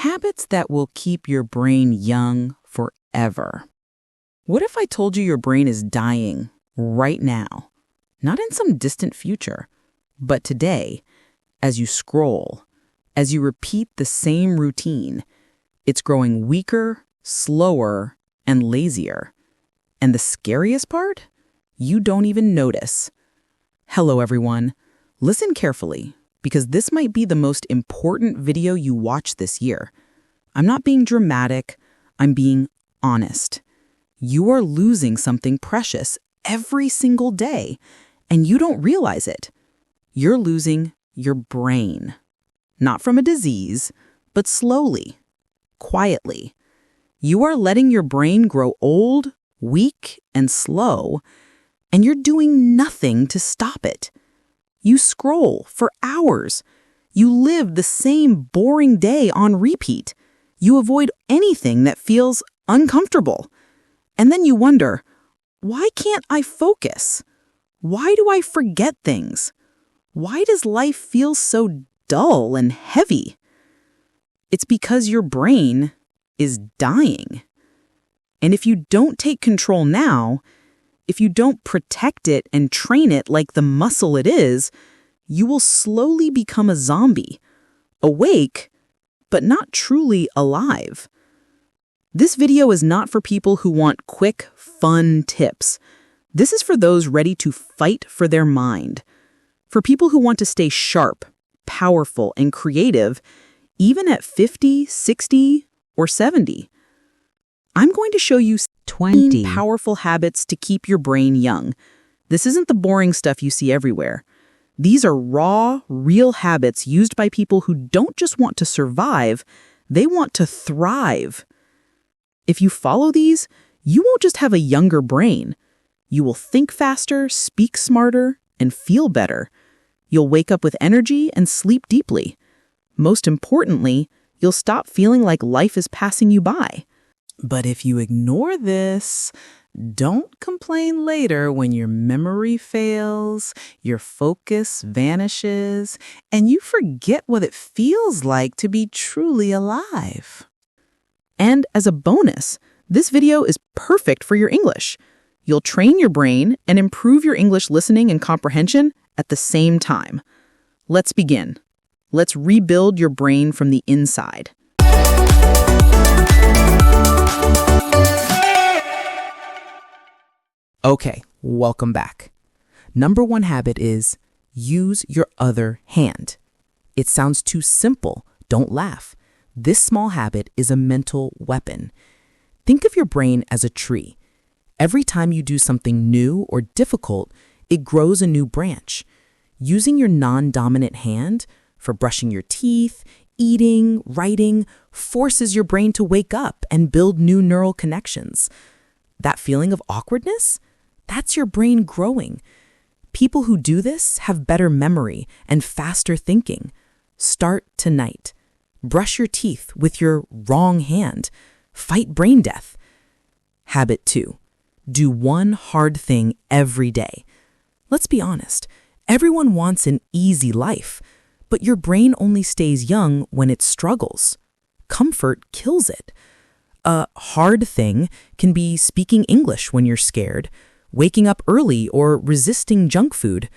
Habits that will keep your brain young forever. What if I told you your brain is dying right now? Not in some distant future, but today, as you scroll, as you repeat the same routine, it's growing weaker, slower, and lazier. And the scariest part? You don't even notice. Hello, everyone. Listen carefully, because this might be the most important video you watch this year. I'm not being dramatic, I'm being honest. You are losing something precious every single day, and you don't realize it. You're losing your brain. Not from a disease, but slowly, quietly. You are letting your brain grow old, weak, and slow, and you're doing nothing to stop it. You scroll for hours. You live the same boring day on repeat. You avoid anything that feels uncomfortable. And then you wonder, why can't I focus? Why do I forget things? Why does life feel so dull and heavy? It's because your brain is dying. And if you don't take control now, if you don't protect it and train it like the muscle it is, you will slowly become a zombie, awake, but not truly alive. This video is not for people who want quick, fun tips. This is for those ready to fight for their mind, for people who want to stay sharp, powerful, and creative, even at 50, 60, or 70. I'm going to show you 20 powerful habits to keep your brain young. This isn't the boring stuff you see everywhere. These are raw, real habits used by people who don't just want to survive, they want to thrive. If you follow these, you won't just have a younger brain. You will think faster, speak smarter, and feel better. You'll wake up with energy and sleep deeply. Most importantly, you'll stop feeling like life is passing you by. But if you ignore this, don't complain later when your memory fails, your focus vanishes, and you forget what it feels like to be truly alive. And as a bonus, this video is perfect for your English. You'll train your brain and improve your English listening and comprehension at the same time. Let's begin. Let's rebuild your brain from the inside. Okay, welcome back. Number one habit is use your other hand. It sounds too simple. Don't laugh. This small habit is a mental weapon. Think of your brain as a tree. Every time you do something new or difficult, it grows a new branch. Using your non-dominant hand for brushing your teeth, eating, writing, forces your brain to wake up and build new neural connections. That feeling of awkwardness? That's your brain growing. People who do this have better memory and faster thinking. Start tonight. Brush your teeth with your wrong hand. Fight brain death. Habit 2. Do one hard thing every day. Let's be honest. Everyone wants an easy life, but your brain only stays young when it struggles. Comfort kills it. A hard thing can be speaking English when you're scared, waking up early, or resisting junk food.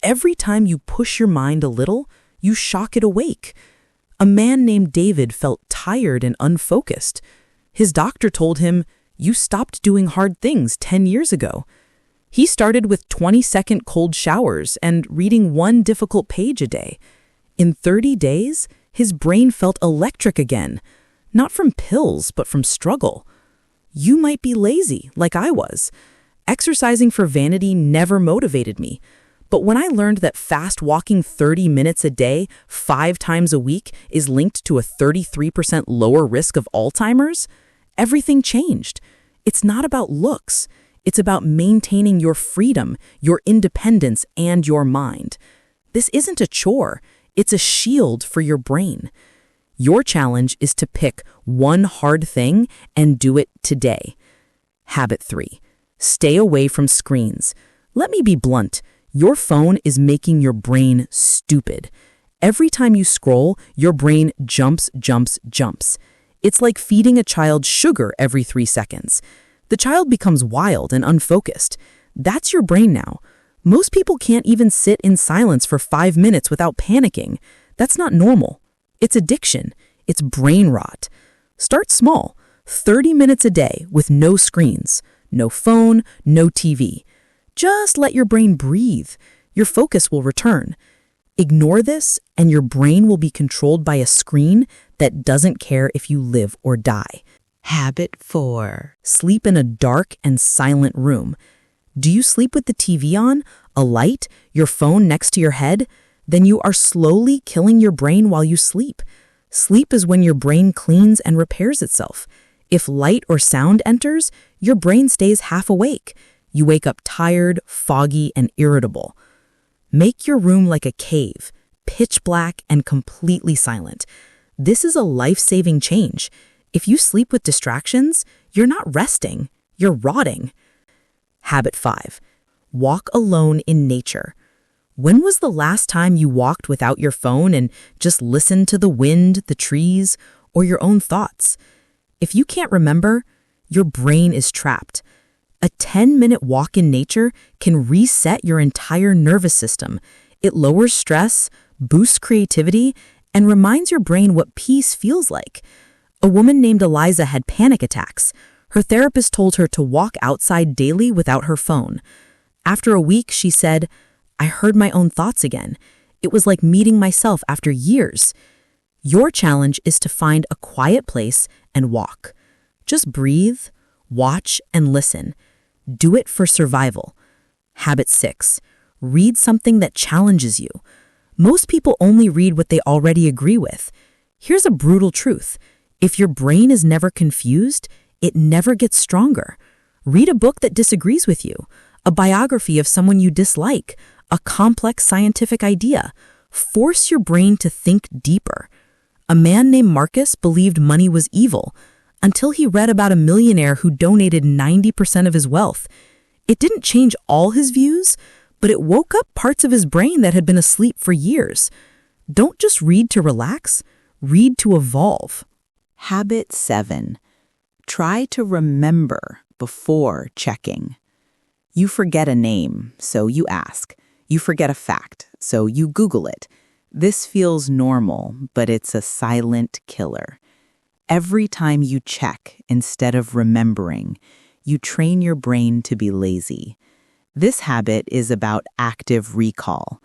Every time you push your mind a little, you shock it awake. A man named David felt tired and unfocused. His doctor told him, "You stopped doing hard things 10 years ago." He started with 20-second cold showers and reading one difficult page a day. In 30 days, his brain felt electric again, not from pills, but from struggle. You might be lazy, like I was. Exercising for vanity never motivated me. But when I learned that fast walking 30 minutes a day, 5 times a week, is linked to a 33% lower risk of Alzheimer's, everything changed. It's not about looks. It's about maintaining your freedom, your independence, and your mind. This isn't a chore. It's a shield for your brain. Your challenge is to pick one hard thing and do it today. Habit 3. Stay away from screens. Let me be blunt. Your phone is making your brain stupid. Every time you scroll, your brain jumps, jumps, jumps. It's like feeding a child sugar every 3 seconds. The child becomes wild and unfocused. That's your brain now. Most people can't even sit in silence for 5 minutes without panicking. That's not normal. It's addiction. It's brain rot. Start small, 30 minutes a day with no screens, no phone, no TV. Just let your brain breathe. Your focus will return. Ignore this, and your brain will be controlled by a screen that doesn't care if you live or die. Habit 4. Sleep in a dark and silent room. Do you sleep with the TV on, a light, your phone next to your head? Then you are slowly killing your brain while you sleep. Sleep is when your brain cleans and repairs itself. If light or sound enters, your brain stays half awake. You wake up tired, foggy, and irritable. Make your room like a cave, pitch black and completely silent. This is a life-saving change. If you sleep with distractions, you're not resting, you're rotting. Habit 5. Walk alone in nature. When was the last time you walked without your phone and just listened to the wind, the trees, or your own thoughts? If you can't remember, your brain is trapped. A 10-minute walk in nature can reset your entire nervous system. It lowers stress, boosts creativity, and reminds your brain what peace feels like. A woman named Eliza had panic attacks. Her therapist told her to walk outside daily without her phone. After a week, she said, "I heard my own thoughts again. It was like meeting myself after years." Your challenge is to find a quiet place and walk. Just breathe, watch, and listen. Do it for survival. Habit 6. Read something that challenges you. Most people only read what they already agree with. Here's a brutal truth. If your brain is never confused, it never gets stronger. Read a book that disagrees with you, a biography of someone you dislike, a complex scientific idea. Force your brain to think deeper. A man named Marcus believed money was evil until he read about a millionaire who donated 90% of his wealth. It didn't change all his views, but it woke up parts of his brain that had been asleep for years. Don't just read to relax, read to evolve. Habit 7. Try to remember before checking. You forget a name, so you ask. You forget a fact, so you Google it. This feels normal, but it's a silent killer. Every time you check instead of remembering, you train your brain to be lazy. This habit is about active recall.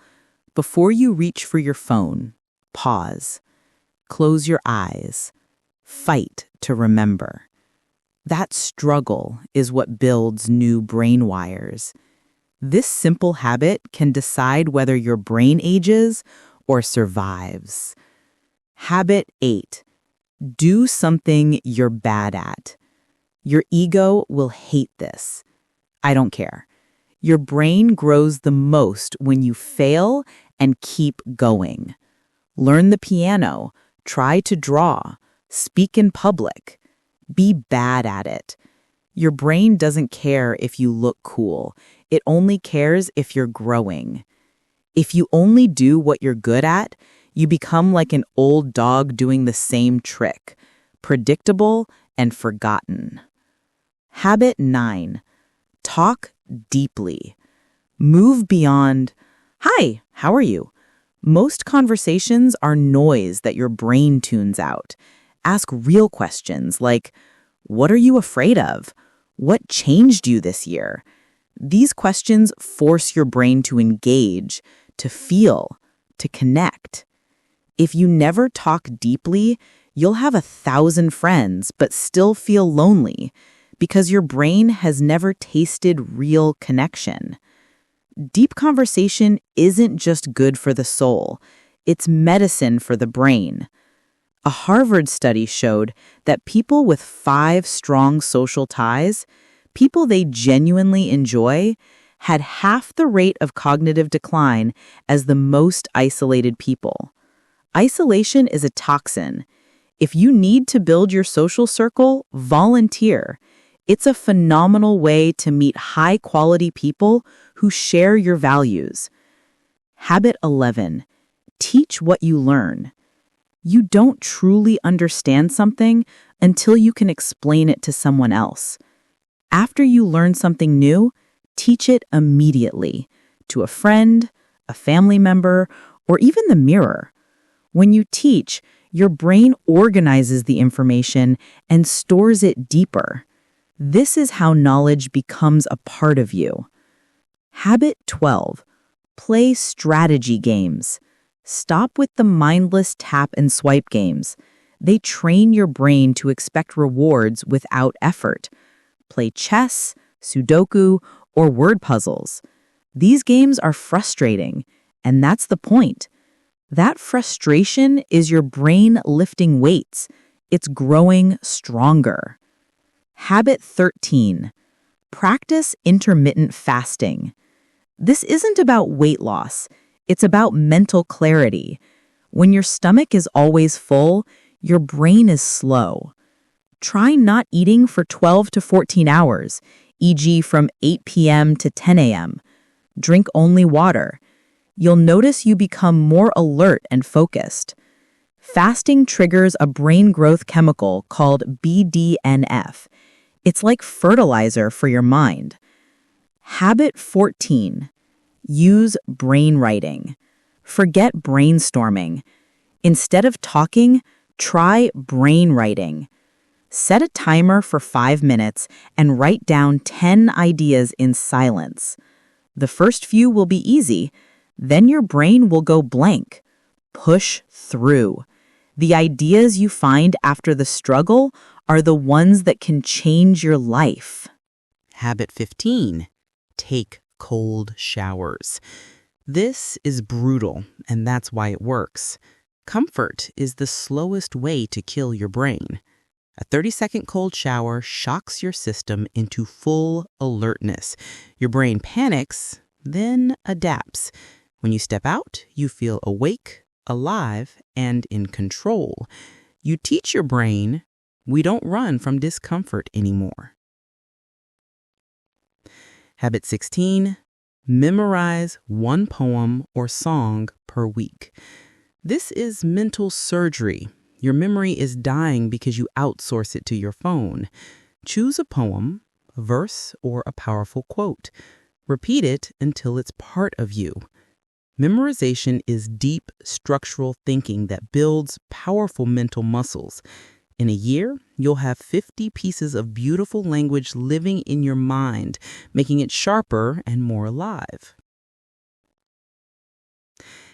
Before you reach for your phone, pause. Close your eyes. Fight to remember. That struggle is what builds new brain wires. This simple habit can decide whether your brain ages or survives. Habit 8. Do something you're bad at. Your ego will hate this. I don't care. Your brain grows the most when you fail and keep going. Learn the piano, try to draw, speak in public. Be bad at it. Your brain doesn't care if you look cool. It only cares if you're growing. If you only do what you're good at, you become like an old dog doing the same trick, predictable and forgotten. Habit 9. Talk deeply. Move beyond, "Hi, how are you?" Most conversations are noise that your brain tunes out. Ask real questions like, "What are you afraid of? What changed you this year?" These questions force your brain to engage, to feel, to connect. If you never talk deeply, you'll have 1,000 friends but still feel lonely because your brain has never tasted real connection. Deep conversation isn't just good for the soul, it's medicine for the brain. A Harvard study showed that people with 5 strong social ties, people they genuinely enjoy, had half the rate of cognitive decline as the most isolated people. Isolation is a toxin. If you need to build your social circle, volunteer. It's a phenomenal way to meet high-quality people who share your values. Habit 11. Teach what you learn. You don't truly understand something until you can explain it to someone else. After you learn something new, teach it immediately to a friend, a family member, or even the mirror. When you teach, your brain organizes the information and stores it deeper. This is how knowledge becomes a part of you. Habit 12. Play strategy games. Stop with the mindless tap and swipe games. They train your brain to expect rewards without effort. Play chess, Sudoku, or word puzzles. These games are frustrating, and that's the point. That frustration is your brain lifting weights. It's growing stronger. Habit 13. Practice intermittent fasting. This isn't about weight loss. It's about mental clarity. When your stomach is always full, your brain is slow. Try not eating for 12 to 14 hours, e.g. from 8 p.m. to 10 a.m. Drink only water. You'll notice you become more alert and focused. Fasting triggers a brain growth chemical called BDNF. It's like fertilizer for your mind. Habit 14. Use brainwriting. Forget brainstorming. Instead of talking, try brainwriting. Set a timer for 5 minutes and write down 10 ideas in silence. The first few will be easy, then your brain will go blank. Push through. The ideas you find after the struggle are the ones that can change your life. Habit 15. Take cold showers. This is brutal, and that's why it works. Comfort is the slowest way to kill your brain. A 30-second cold shower shocks your system into full alertness. Your brain panics, then adapts. When you step out, you feel awake, alive, and in control. You teach your brain, we don't run from discomfort anymore. Habit 16. Memorize one poem or song per week. This is mental surgery. Your memory is dying because you outsource it to your phone. Choose a poem, a verse, or a powerful quote. Repeat it until it's part of you. Memorization is deep structural thinking that builds powerful mental muscles. In a year, you'll have 50 pieces of beautiful language living in your mind, making it sharper and more alive.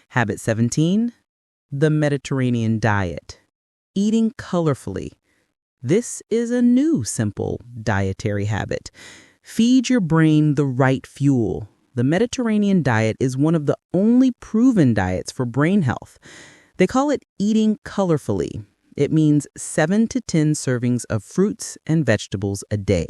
Habit 17. The Mediterranean diet. Eating colorfully. This is a new simple dietary habit. Feed your brain the right fuel. The Mediterranean diet is one of the only proven diets for brain health. They call it eating colorfully. It means 7 to 10 servings of fruits and vegetables a day.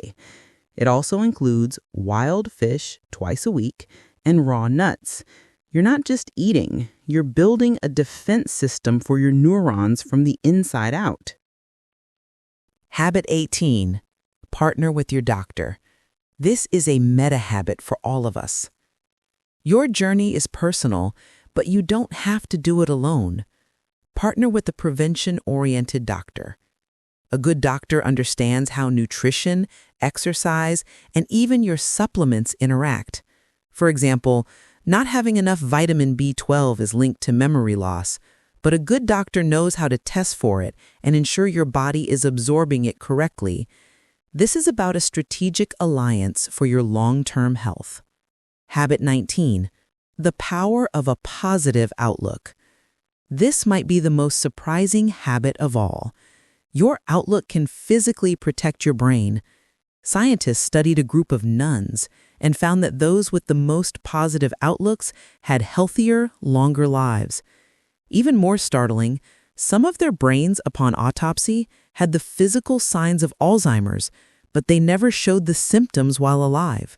It also includes wild fish twice a week and raw nuts. You're not just eating, you're building a defense system for your neurons from the inside out. Habit 18. Partner with your doctor. This is a meta habit for all of us. Your journey is personal, but you don't have to do it alone. Partner with a prevention-oriented doctor. A good doctor understands how nutrition, exercise, and even your supplements interact. For example, not having enough vitamin B12 is linked to memory loss, but a good doctor knows how to test for it and ensure your body is absorbing it correctly. This is about a strategic alliance for your long-term health. Habit 19. The power of a positive outlook. This might be the most surprising habit of all. Your outlook can physically protect your brain. Scientists studied a group of nuns and found that those with the most positive outlooks had healthier, longer lives. Even more startling, some of their brains upon autopsy had the physical signs of Alzheimer's, but they never showed the symptoms while alive.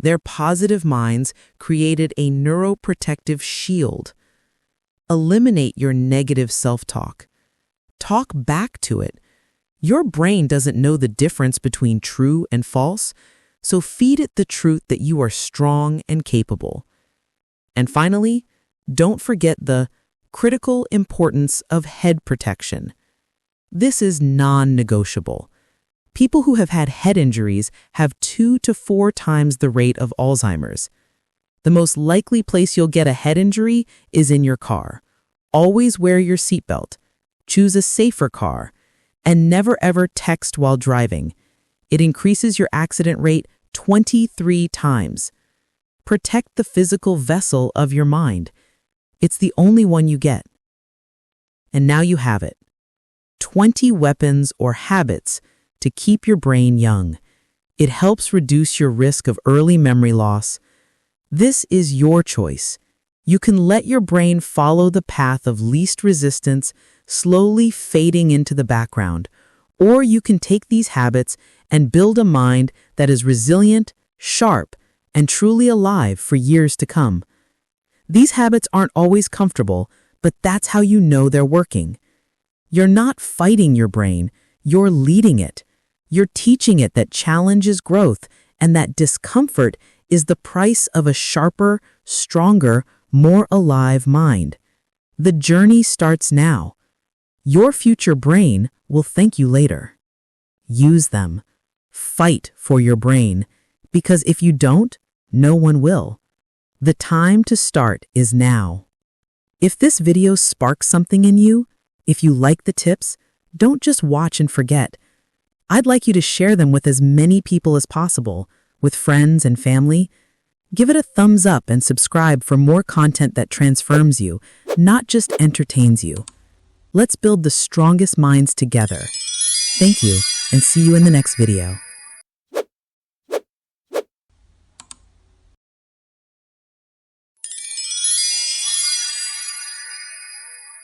Their positive minds created a neuroprotective shield. Eliminate your negative self-talk. Talk back to it. Your brain doesn't know the difference between true and false, so feed it the truth that you are strong and capable. And finally, don't forget the Critical importance of head protection. This is non-negotiable. People who have had head injuries have 2 to 4 times the rate of Alzheimer's. The most likely place you'll get a head injury is in your car. Always wear your seatbelt. Choose a safer car. And never ever text while driving. It increases your accident rate 23 times. Protect the physical vessel of your mind. It's the only one you get. And now you have it. 20 weapons or habits to keep your brain young. It helps reduce your risk of early memory loss. This is your choice. You can let your brain follow the path of least resistance, slowly fading into the background, or you can take these habits and build a mind that is resilient, sharp, and truly alive for years to come. These habits aren't always comfortable, but that's how you know they're working. You're not fighting your brain, you're leading it. You're teaching it that challenge is growth and that discomfort is the price of a sharper, stronger, more alive mind. The journey starts now. Your future brain will thank you later. Use them. Fight for your brain, because if you don't, no one will. The time to start is now. If this video sparks something in you, if you like the tips, don't just watch and forget. I'd like you to share them with as many people as possible, with friends and family. Give it a thumbs up and subscribe for more content that transforms you, not just entertains you. Let's build the strongest minds together. Thank you, and see you in the next video.